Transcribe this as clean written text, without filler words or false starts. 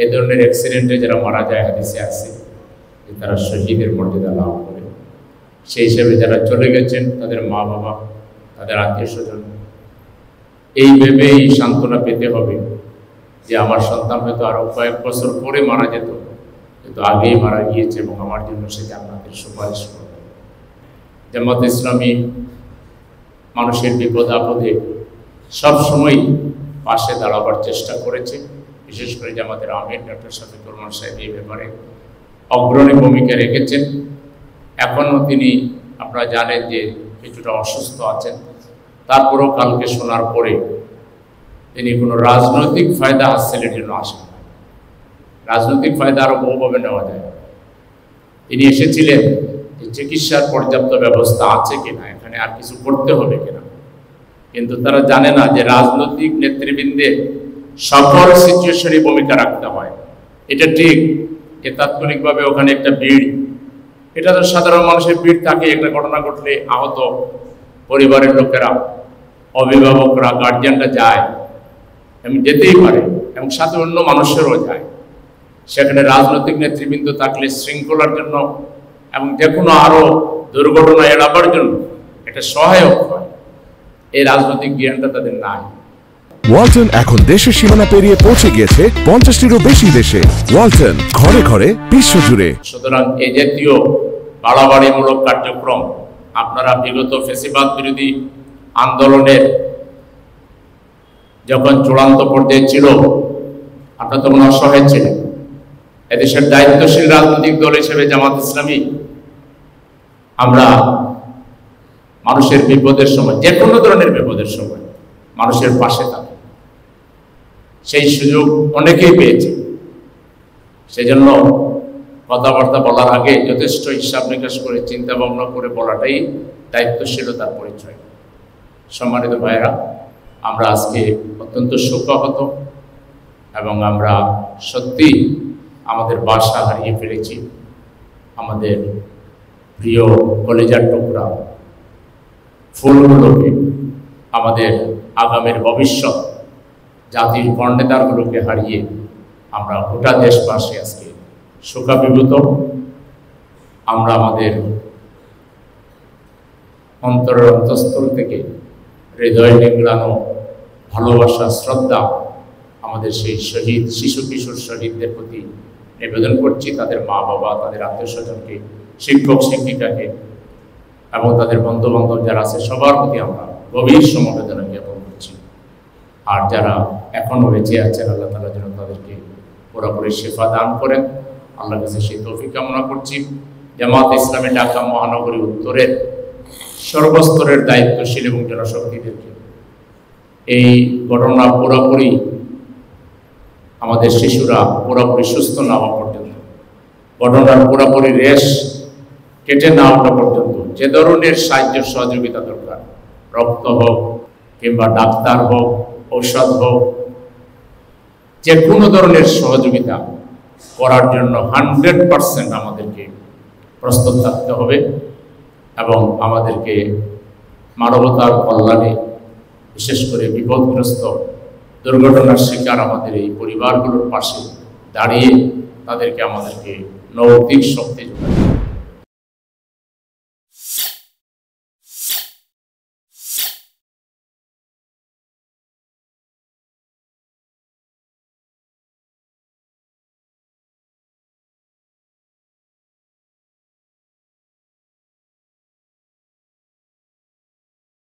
এই ধরনের অ্যাক্সিডেন্টে যারা মারা যায় হাদিসে আছে যে তারা শহীদের মর্যাদা লাভ করে। সেই হিসেবে যারা চলে গেছেন তাদের মা বাবা, তাদের আত্মীয় স্বজন এই ভেবেই সান্ত্বনা পেতে হবে যে আমার সন্তান হয়তো আরও কয়েক বছর পরে মারা যেত, কিন্তু আগেই মারা গিয়েছে এবং আমার জন্য সে জান্নাতের সুপারিশ করবে। জামাত ইসলামী মানুষের বিপদ আপদে সবসময় পাশে দাঁড়াবার চেষ্টা করেছে। বিশেষ করে জামাতের আমির ডক্টর শফিকুর রহমান সাহেব এই ব্যাপারে অগ্রণী ভূমিকা রেখেছেন। এখনও তিনি, আপনারা জানেন যে কিছুটা অসুস্থ আছেন, তারপরেও কালকে শোনার পরে তিনি কোনো রাজনৈতিক ফায়দা হাসিলের জন্য আসেন। রাজনৈতিক ফায়দা আরও বহুভাবে নেওয়া যায়। তিনি এসেছিলেন যে চিকিৎসার পর্যাপ্ত ব্যবস্থা আছে কিনা, এখানে আর কিছু করতে হবে কিনা, কিন্তু তারা জানে না যে রাজনৈতিক নেতৃবৃন্দের সকল সিচুয়েশনে ভূমিকা রাখতে হয়। এটা ঠিক যে তাৎক্ষণিকভাবে ওখানে একটা ভিড়, এটা তো সাধারণ মানুষের ভিড় থাকে। একটা ঘটনা ঘটলে আহত পরিবারের লোকেরা, অভিভাবকরা, গার্জিয়ানরা যায় এবং যেতেই পারে, এবং সাথে অন্য মানুষেরও যায়। সেখানে রাজনৈতিক নেতৃবৃন্দ থাকলে শৃঙ্খলার জন্য এবং যে কোনো আরও দুর্ঘটনা এড়াবার জন্য এটা সহায়ক হয়। এই রাজনৈতিক জ্ঞানটা তাদের নাই। ওয়ালটন এখন দেশের সীমানা পেরিয়ে পৌঁছে গিয়েছে 50টিরও বেশি দেশে। ওয়ালটন, ঘরে ঘরে, বিশ্বজুড়ে। সুতরাং এই জাতীয় বাড়াবাড়িমূলক কার্যক্রম আপনারা বিগত ফ্যাসিবাদ বিরোধী আন্দোলনের যখন চূড়ান্ত পর্যায়ে ছিল, আপনারা তখন অসহায় ছিলেন। এদেশের দায়িত্বশীল রাজনৈতিক দল হিসেবে জামাত ইসলামী আমরা মানুষের বিপদের সময়, যে কোনো ধরনের বিপদের সময় মানুষের পাশে থাকি। সেই সুযোগ অনেকেই পেয়েছে। সেজন্য কথাবার্তা বলার আগে যথেষ্ট হিসাব নিকাশ করে চিন্তা ভাবনা করে বলাটাই দায়িত্বশীলতার পরিচয়। সম্মানিত ভাইয়েরা, আমরা আজকে অত্যন্ত শোকাহত এবং আমরা সত্যি আমাদের বাসা হারিয়ে ফেলেছি। আমাদের প্রিয় কলেজার টুকরা ফুলগুলোকে, আমাদের আগামীর ভবিষ্যৎ জাতির কর্ণধারগুলোকে হারিয়ে আমরা গোটা দেশবাসী আজকে শোকাভিভূত। আমরা আমাদের অন্তরের অন্তঃস্থল থেকে হৃদয় নিংড়ানো ভালোবাসা, শ্রদ্ধা আমাদের সেই শহীদ শিশু কিশোর শহীদদের প্রতি নিবেদন করছি। তাদের মা বাবা, তাদের আত্মীয় স্বজনকে, শিক্ষক শিক্ষিকাকে এবং তাদের বন্ধু বান্ধব যারা আছে সবার প্রতি আমরা গভীর সমবেদনা জ্ঞাপন করছি। আর যারা এখনও বেঁচে আছেন, আল্লাহ তাআলা যেন তাদেরকে পুরোপুরি শেফা দান করেন, আল্লাহর কাছে সেই তৌফিক কামনা করছি। জামাত ইসলামী ঢাকা মহানগরী উত্তরের সর্বস্তরের দায়িত্বশীল এবং জনশক্তিদেরকে এই ঘটনা পুরোপুরি আমাদের শিশুরা পুরোপুরি সুস্থ না হওয়া পর্যন্ত, ঘটনার পুরোপুরি রেশ কেটে না ওঠা পর্যন্ত যে ধরনের সাহায্য সহযোগিতা দরকার, রক্ত হোক কিংবা ডাক্তার হোক, ঔষধ হোক, যে কোনো ধরনের সহযোগিতা করার জন্য 100% আমাদেরকে প্রস্তুত থাকতে হবে এবং আমাদেরকে মানবতার কল্যাণে, বিশেষ করে বিপদগ্রস্ত দুর্ঘটনার শিকার আমাদের এই পরিবারগুলোর পাশে দাঁড়িয়ে তাদেরকে আমাদেরকে নৈতিক শক্তি যোগাতে হবে।